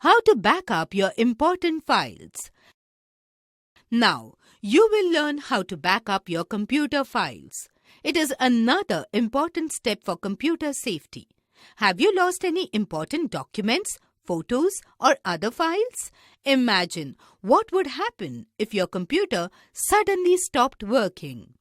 How to back up your important files. Now, you will learn how to back up your computer files. It is another important step for computer safety. Have you lost any important documents, photos, or other files? Imagine what would happen if your computer suddenly stopped working.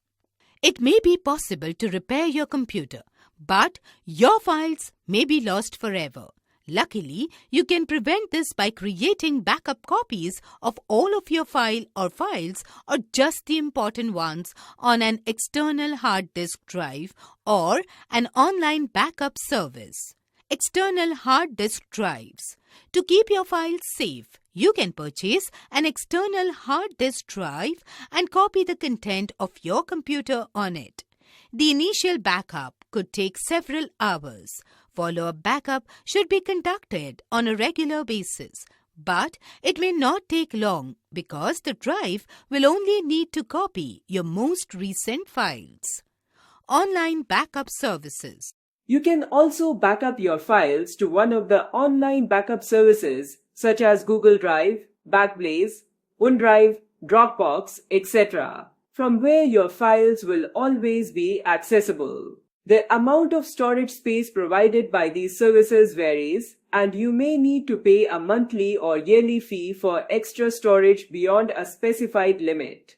It may be possible to repair your computer, but your files may be lost forever. Luckily, you can prevent this by creating backup copies of all of your files or just the important ones on an external hard disk drive or an online backup service. External hard disk drives. To keep your files safe, you can purchase an external hard disk drive and copy the content of your computer on it. The initial backup could take several hours. Follow-up backup should be conducted on a regular basis, but it may not take long because the drive will only need to copy your most recent files. Online backup services. You can also back up your files to one of the online backup services such as Google Drive, Backblaze, OneDrive, Dropbox, etc., from where your files will always be accessible. The amount of storage space provided by these services varies, and you may need to pay a monthly or yearly fee for extra storage beyond a specified limit.